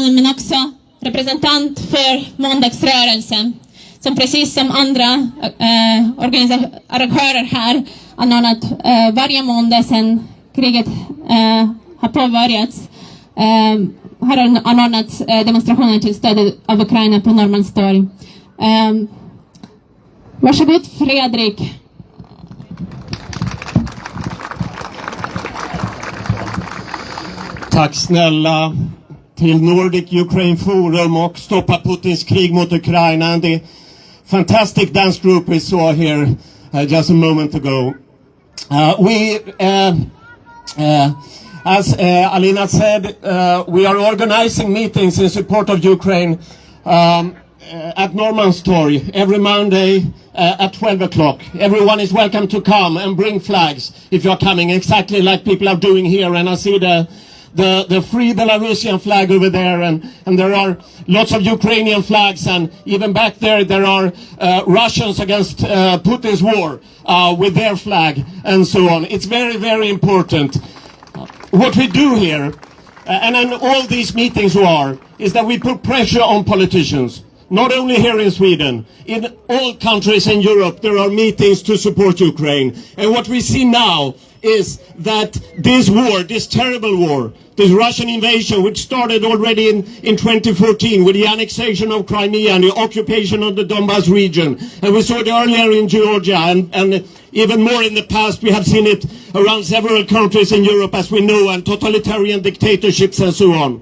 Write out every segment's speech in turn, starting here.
organisationen men också representant för Måndagsrörelsen, som precis som andra arrangörer här anordnat varje måndag sedan kriget har påbörjats, har anordnat demonstrationer till stöd av Ukraina på Norrmalmstorg. Varsågod Fredrik. Tack snälla till Nordic Ukraine Forum och Stoppa Putins krig mot Ukraina and the fantastic dance group we saw here just a moment ago. As Alina said, we are organizing meetings in support of Ukraine at Norrmalmstorg every Monday at 12 o'clock. Everyone is welcome to come and bring flags if you're coming, exactly like people are doing here. And I see the free Belarusian flag over there, and there are lots of Ukrainian flags, and even back there are Russians against Putin's war with their flag and so on. It's very, very important. What we do here, and in all these meetings is that we put pressure on politicians. Not only here in Sweden, in all countries in Europe there are meetings to support Ukraine. And what we see now is that this war, this terrible war, this Russian invasion, which started already in 2014 with the annexation of Crimea and the occupation of the Donbas region. And we saw it earlier in Georgia, and even more in the past. We have seen it around several countries in Europe, as we know, and totalitarian dictatorships and so on.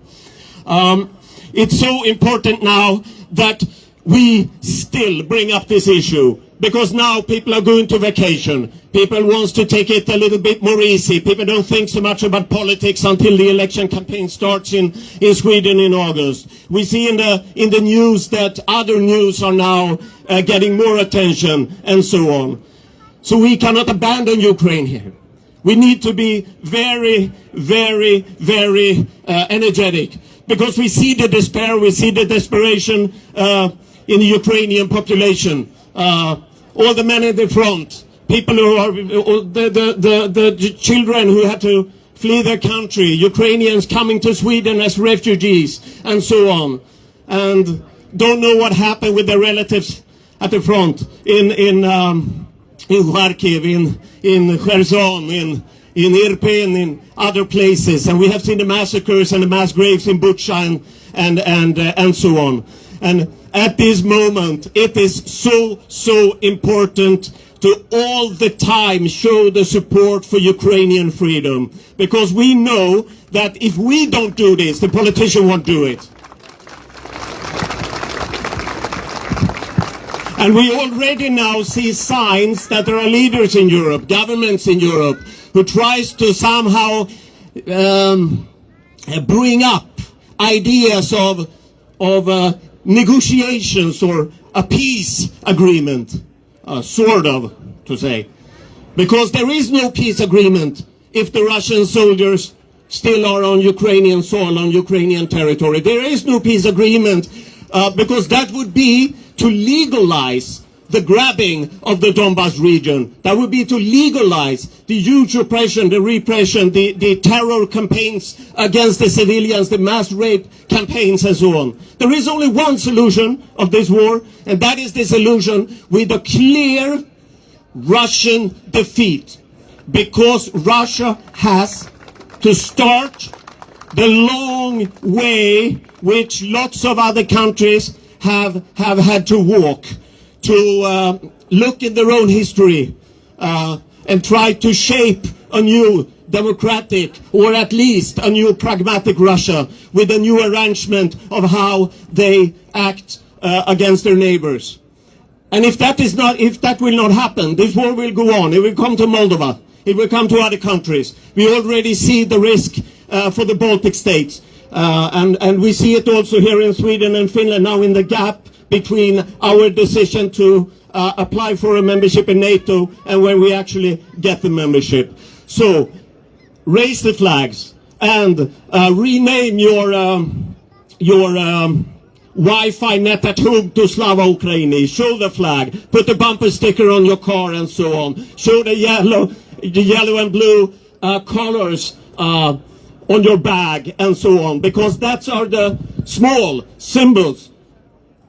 It's so important now that we still bring up this issue, because now people are going to vacation. People want to take it a little bit more easy. People don't think so much about politics until the election campaign starts in Sweden in August. We see in the news that other news are now getting more attention and so on. So we cannot abandon Ukraine here. We need to be very, very, very energetic, because we see the despair, we see the desperation in the Ukrainian population. All the men at the front, people who are the children who had to flee their country, Ukrainians coming to Sweden as refugees and so on, and don't know what happened with their relatives at the front in Kharkiv, in Kherson, in Irpin, in other places. And we have seen the massacres and the mass graves in Bucha and so on. And at this moment, it is so important to all the time show the support for Ukrainian freedom. Because we know that if we don't do this, the politician won't do it. And we already now see signs that there are leaders in Europe, governments in Europe, who tries to somehow bring up ideas of negotiations or a peace agreement, sort of, to say. Because there is no peace agreement if the Russian soldiers still are on Ukrainian soil, on Ukrainian territory. There is no peace agreement because that would be to legalize the grabbing of the Donbas region. That would be to legalize the huge oppression, the repression, the terror campaigns against the civilians, the mass rape campaigns and so on. There is only one solution of this war, and that is the solution with a clear Russian defeat. Because Russia has to start the long way which lots of other countries have had to walk, to look in their own history and try to shape a new democratic, or at least a new pragmatic Russia with a new arrangement of how they act against their neighbors. And if that will not happen, this war will go on. It will come to Moldova. It will come to other countries. We already see the risk for the Baltic states. And we see it also here in Sweden and Finland now, in the gap between our decision to apply for a membership in NATO and when we actually get the membership. So raise the flags and rename your Wi-Fi net at home to Slava Ukraini. Show the flag, put a bumper sticker on your car and so on. Show the yellow and blue colors on your bag and so on, because that's are the small symbols,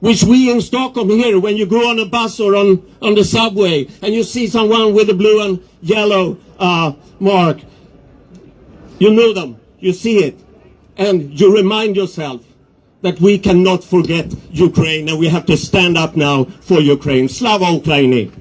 which we in Stockholm here, when you go on a bus or on the subway and you see someone with a blue and yellow mark, you know them, you see it, and you remind yourself that we cannot forget Ukraine, and we have to stand up now for Ukraine. Slava Ukraini!